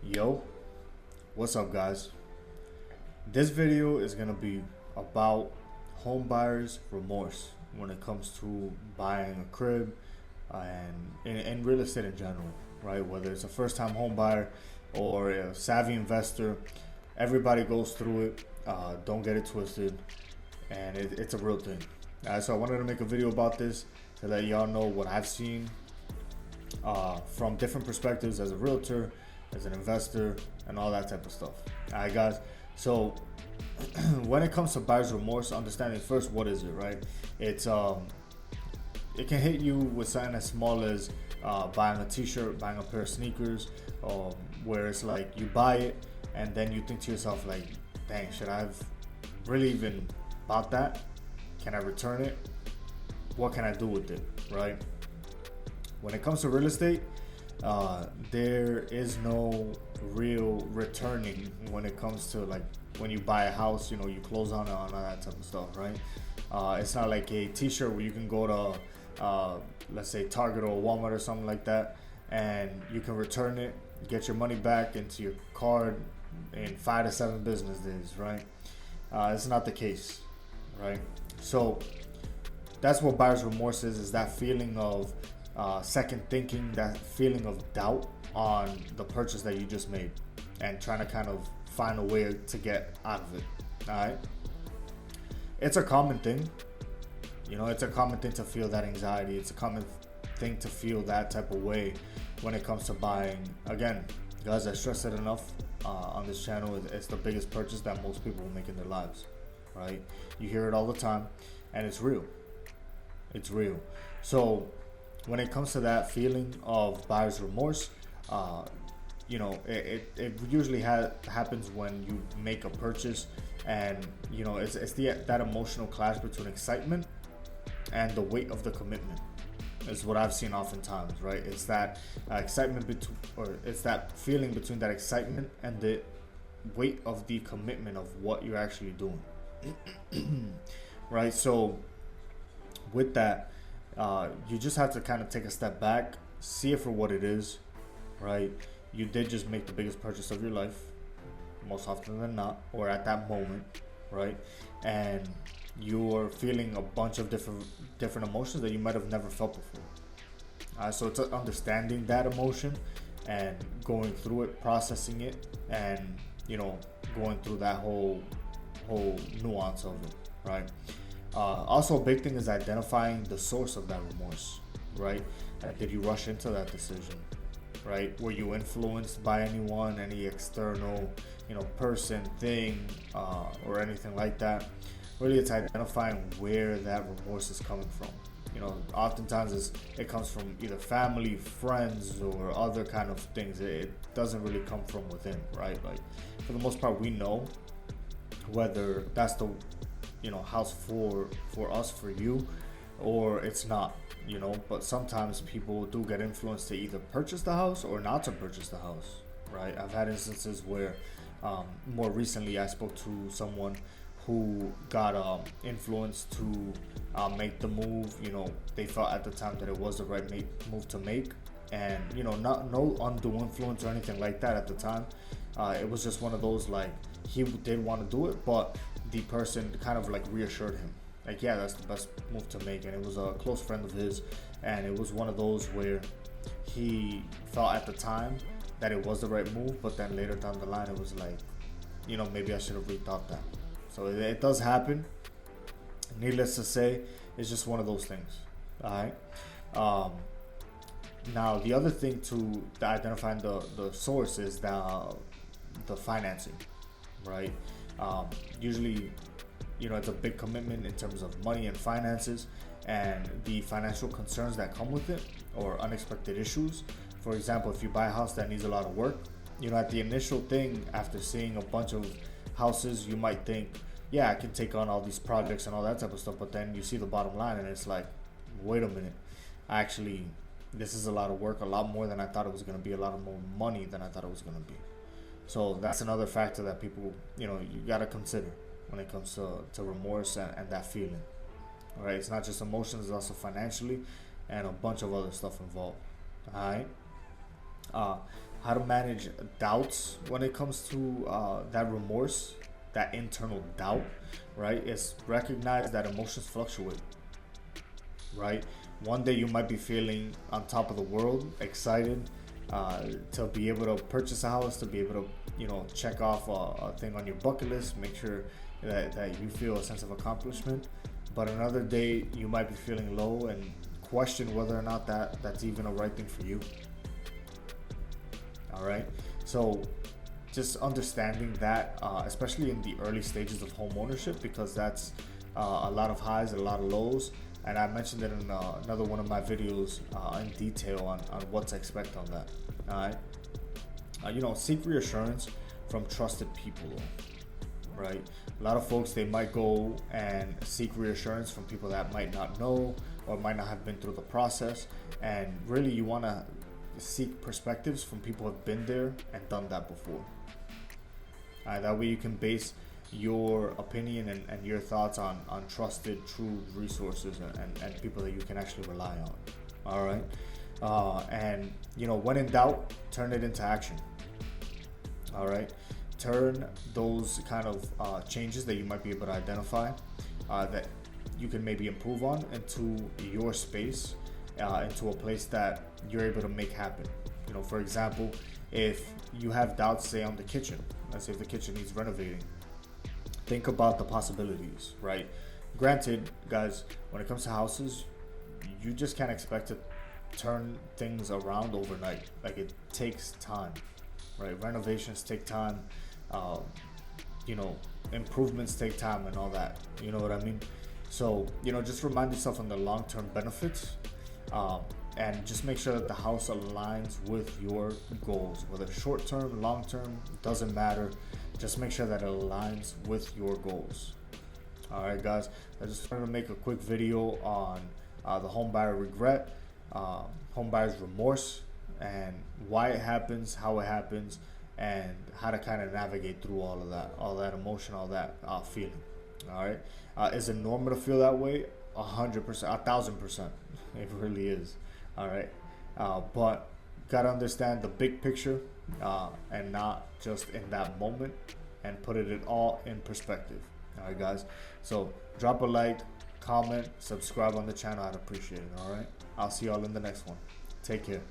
Yo, what's up, guys? This video is gonna be about home buyers' remorse when it comes to buying a crib and real estate in general, right? Whether it's a first-time home buyer or a savvy investor, everybody goes through it. Don't get it twisted, and it's a real thing. So I wanted to make a video about this to let y'all know what I've seen from different perspectives as a realtor, as an investor, and all that type of stuff. All right, guys. So when it comes to buyer's remorse, understanding first what is it, right? It's it can hit you with something as small as buying a T-shirt, buying a pair of sneakers, where it's like you buy it and then you think to yourself like, dang, should I have really even bought that? Can I return it? What can I do with it, right? When it comes to real estate, there is no real returning when it comes to like when you buy a house, you close on it, on all that type of stuff, right? It's not like a T-shirt where you can go to, let's say Target or Walmart or something like that, and you can return it, get your money back into your card in 5 to 7 business days, right? It's not the case, right? So that's what buyer's remorse is that feeling of second thinking, that feeling of doubt on the purchase that you just made and trying to kind of find a way to get out of it. All right, it's a common thing. It's a common thing to feel that anxiety. It's a common thing to feel that type of way when it comes to buying. Again, guys, I stress it enough on this channel. It's the biggest purchase that most people will make in their lives, right? You hear it all the time, and it's real. It's real. So when it comes to that feeling of buyer's remorse, it usually happens when you make a purchase, and it's that emotional clash between excitement and the weight of the commitment is what I've seen oftentimes, right? It's that it's that feeling between that excitement and the weight of the commitment of what you're actually doing, right? So with that, you just have to kind of take a step back, see it for what it is, right? You did just make the biggest purchase of your life, most often than not, or at that moment, right? And you're feeling a bunch of different emotions that you might have never felt before. So it's understanding that emotion and going through it, processing it, and going through that whole nuance of it, right? Also, a big thing is identifying the source of that remorse, right? Did you rush into that decision, right? Were you influenced by anyone, any external, person, thing, or anything like that? Really, it's identifying where that remorse is coming from. Oftentimes it comes from either family, friends, or other kind of things. It doesn't really come from within, right? Like, for the most part, we know whether that's the house for us, for you, or it's not, but sometimes people do get influenced to either purchase the house or not to purchase the house, right? I've had instances where more recently I spoke to someone who got influenced to make the move. They felt at the time that it was the right move to make, and no undue influence or anything like that at the time. It was just one of those, like, he did want to do it, but the person kind of like reassured him, like, yeah, that's the best move to make. And it was a close friend of his, and it was one of those where he felt at the time that it was the right move, but then later down the line it was like, maybe I should have rethought that. So it does happen. Needless to say, it's just one of those things. All right. Now the other thing to identifying the source is the financing, right? Usually, it's a big commitment in terms of money and finances, and the financial concerns that come with it, or unexpected issues. For example, if you buy a house that needs a lot of work, at the initial thing, after seeing a bunch of houses, you might think, yeah, I can take on all these projects and all that type of stuff. But then you see the bottom line, and it's like, wait a minute, actually, this is a lot of work, a lot more than I thought it was going to be, a lot of more money than I thought it was going to be. So that's another factor that people, you got to consider when it comes to remorse and that feeling. All right, it's not just emotions, it's also financially and a bunch of other stuff involved. All right. how to manage doubts when it comes to that remorse, that internal doubt, right? Is recognize that emotions fluctuate, right? One day you might be feeling on top of the world, excited to be able to purchase a house, to be able to, check off a thing on your bucket list, make sure that you feel a sense of accomplishment. But another day you might be feeling low and question whether or not that's even a right thing for you. All right. So just understanding that, especially in the early stages of home ownership, because that's a lot of highs, a lot of lows. And I mentioned it in another one of my videos in detail on what to expect on that. All right. Seek reassurance from trusted people, right? A lot of folks, they might go and seek reassurance from people that might not know or might not have been through the process. And really, you want to seek perspectives from people who have been there and done that before. That way you can base your opinion and your thoughts on trusted, true resources and people that you can actually rely on. All right. And when in doubt, turn it into action. All right. Turn those kind of changes that you might be able to identify that you can maybe improve on into your space, into a place that you're able to make happen. For example, if you have doubts, say, on the kitchen, let's say if the kitchen needs renovating, think about the possibilities, right? Granted, guys, when it comes to houses, you just can't expect to turn things around overnight. Like, it takes time, right? Renovations take time, improvements take time and all that. You know what I mean? So, just remind yourself on the long-term benefits, and just make sure that the house aligns with your goals, whether short-term, long-term, doesn't matter. Just make sure that it aligns with your goals. All right, guys, I just wanted to make a quick video on the home buyer regret, home buyer's remorse, and why it happens, how it happens, and how to kind of navigate through all that emotion, all that feeling. All right. Is it normal to feel that way? 100%, 1,000%. It really is. All right. But gotta understand the big picture, and not just in that moment, and put it all in perspective. All right, guys. So drop a like, comment, subscribe on the channel. I'd appreciate it. All right. I'll see y'all in the next one. Take care.